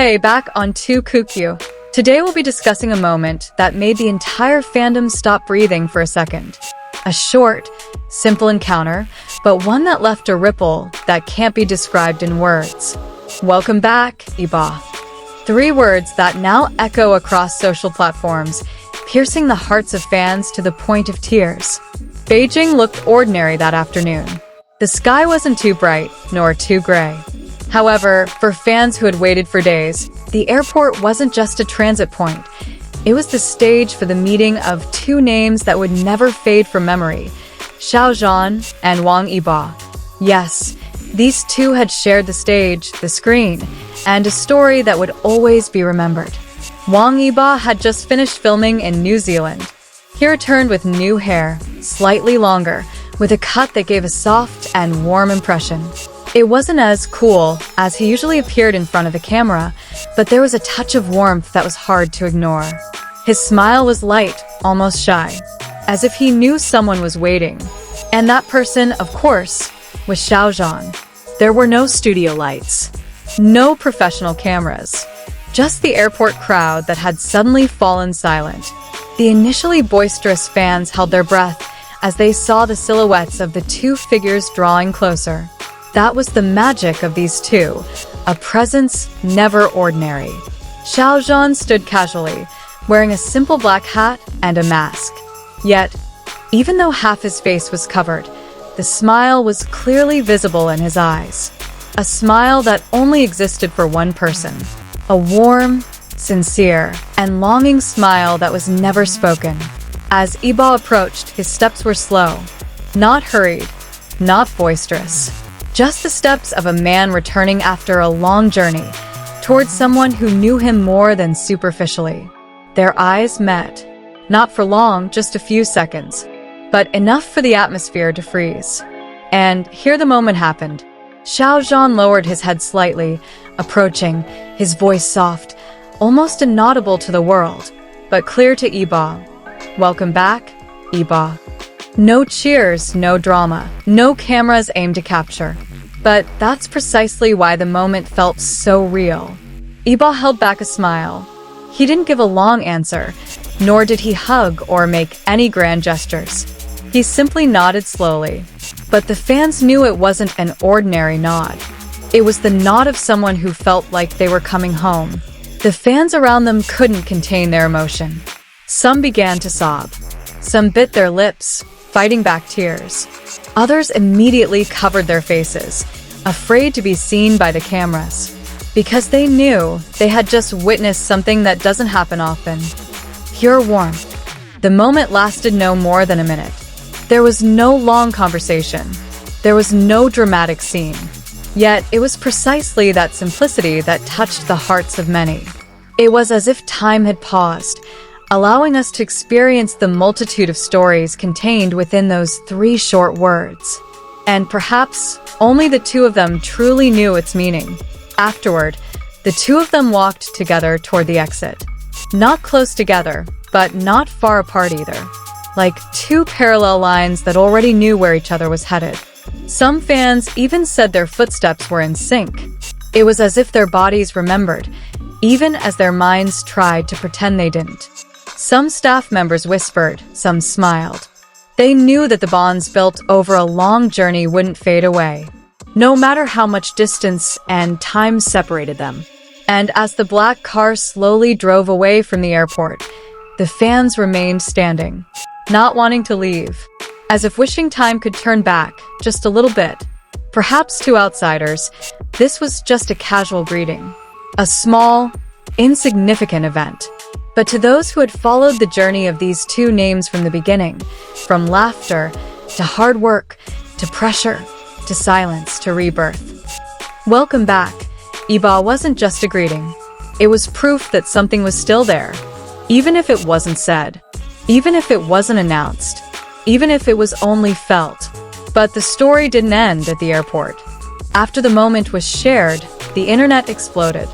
Hey, back on 2 Kook. Today we'll be discussing a moment that made the entire fandom stop breathing for a second. A short, simple encounter, but one that left a ripple that can't be described in words. Welcome back, Yibo. 3 words that now echo across social platforms, piercing the hearts of fans to the point of tears. Beijing looked ordinary that afternoon. The sky wasn't too bright, nor too gray. However, for fans who had waited for days, the airport wasn't just a transit point. It was the stage for the meeting of 2 names that would never fade from memory, Xiao Zhan and Wang Yibo. Yes, these 2 had shared the stage, the screen, and a story that would always be remembered. Wang Yibo had just finished filming in New Zealand. He returned with new hair, slightly longer, with a cut that gave a soft and warm impression. It wasn't as cool as he usually appeared in front of the camera, but there was a touch of warmth that was hard to ignore. His smile was light, almost shy, as if he knew someone was waiting. And that person, of course, was Xiao Zhan. There were no studio lights, no professional cameras, just the airport crowd that had suddenly fallen silent. The initially boisterous fans held their breath as they saw the silhouettes of the 2 figures drawing closer. That was the magic of these 2, a presence never ordinary. Xiao Zhan stood casually, wearing a simple black hat and a mask. Yet, even though half his face was covered, the smile was clearly visible in his eyes. A smile that only existed for one person. A warm, sincere, and longing smile that was never spoken. As Yibo approached, his steps were slow, not hurried, not boisterous. Just the steps of a man returning after a long journey, towards someone who knew him more than superficially. Their eyes met. Not for long, just a few seconds, but enough for the atmosphere to freeze. And here the moment happened. Xiao Zhan lowered his head slightly, approaching, his voice soft, almost inaudible to the world, but clear to Yibo. Welcome back, Yibo. No cheers, no drama, no cameras aimed to capture. But that's precisely why the moment felt so real. Yibo held back a smile. He didn't give a long answer, nor did he hug or make any grand gestures. He simply nodded slowly. But the fans knew it wasn't an ordinary nod. It was the nod of someone who felt like they were coming home. The fans around them couldn't contain their emotion. Some began to sob. Some bit their lips, fighting back tears. Others immediately covered their faces, afraid to be seen by the cameras, because they knew they had just witnessed something that doesn't happen often. Pure warmth. The moment lasted no more than a minute. There was no long conversation. There was no dramatic scene. Yet it was precisely that simplicity that touched the hearts of many. It was as if time had paused, allowing us to experience the multitude of stories contained within those 3 short words. And perhaps only the 2 of them truly knew its meaning. Afterward, the 2 of them walked together toward the exit. Not close together, but not far apart either. Like 2 parallel lines that already knew where each other was headed. Some fans even said their footsteps were in sync. It was as if their bodies remembered, even as their minds tried to pretend they didn't. Some staff members whispered, some smiled. They knew that the bonds built over a long journey wouldn't fade away, no matter how much distance and time separated them. And as the black car slowly drove away from the airport, the fans remained standing, not wanting to leave, as if wishing time could turn back just a little bit. Perhaps to outsiders, this was just a casual greeting, a small, insignificant event. But to those who had followed the journey of these 2 names from the beginning, from laughter to hard work, to pressure, to silence, to rebirth. Welcome back. Yibo wasn't just a greeting. It was proof that something was still there, even if it wasn't said, even if it wasn't announced, even if it was only felt. But the story didn't end at the airport. After the moment was shared, the internet exploded.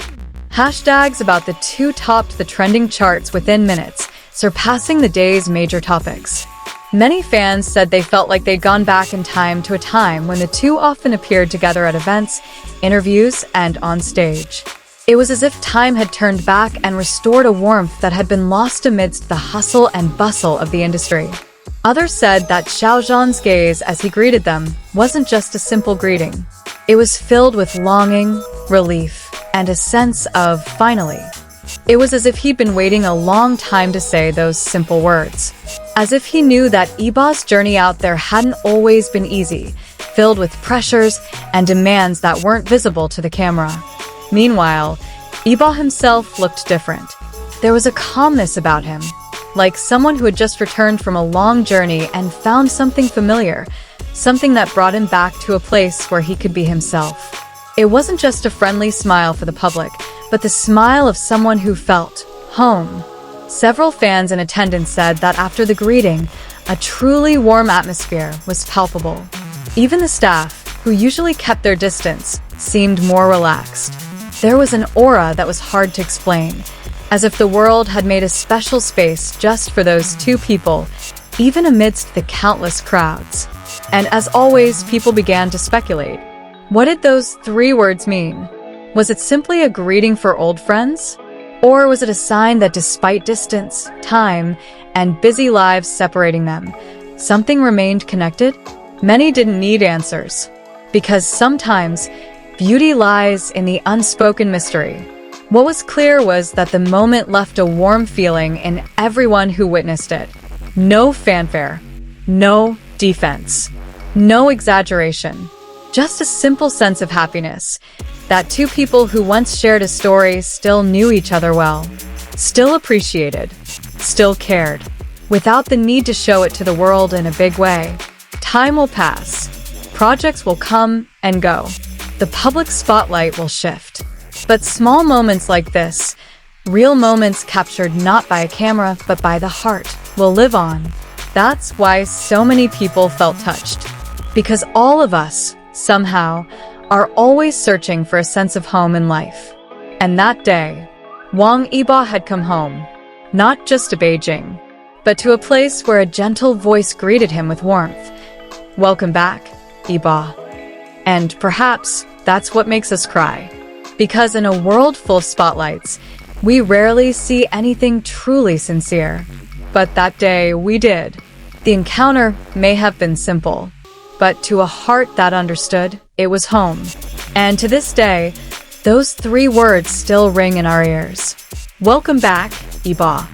Hashtags about the 2 topped the trending charts within minutes, surpassing the day's major topics. Many fans said they felt like they'd gone back in time to a time when the 2 often appeared together at events, interviews, and on stage. It was as if time had turned back and restored a warmth that had been lost amidst the hustle and bustle of the industry. Others said that Xiao Zhan's gaze as he greeted them wasn't just a simple greeting. It was filled with longing, relief, and a sense of finally. It was as if he'd been waiting a long time to say those simple words. As if he knew that Yibo's journey out there hadn't always been easy, filled with pressures and demands that weren't visible to the camera. Meanwhile, Yibo himself looked different. There was a calmness about him, like someone who had just returned from a long journey and found something familiar, something that brought him back to a place where he could be himself. It wasn't just a friendly smile for the public, but the smile of someone who felt home. Several fans in attendance said that after the greeting, a truly warm atmosphere was palpable. Even the staff, who usually kept their distance, seemed more relaxed. There was an aura that was hard to explain, as if the world had made a special space just for those two people, even amidst the countless crowds. And as always, people began to speculate. What did those 3 words mean? Was it simply a greeting for old friends? Or was it a sign that despite distance, time, and busy lives separating them, something remained connected? Many didn't need answers, because sometimes beauty lies in the unspoken mystery. What was clear was that the moment left a warm feeling in everyone who witnessed it. No fanfare, no defense, no exaggeration, just a simple sense of happiness that two people who once shared a story still knew each other well, still appreciated, still cared, without the need to show it to the world in a big way. Time will pass, projects will come and go, the public spotlight will shift. But small moments like this, real moments captured not by a camera but by the heart, will live on. That's why so many people felt touched. Because all of us, somehow, are always searching for a sense of home in life. And that day, Wang Yibo had come home, not just to Beijing, but to a place where a gentle voice greeted him with warmth. Welcome back, Yibo. And perhaps that's what makes us cry. Because in a world full of spotlights, we rarely see anything truly sincere. But that day, we did. The encounter may have been simple, but to a heart that understood, it was home. And to this day, those 3 words still ring in our ears. Welcome back, Yibo.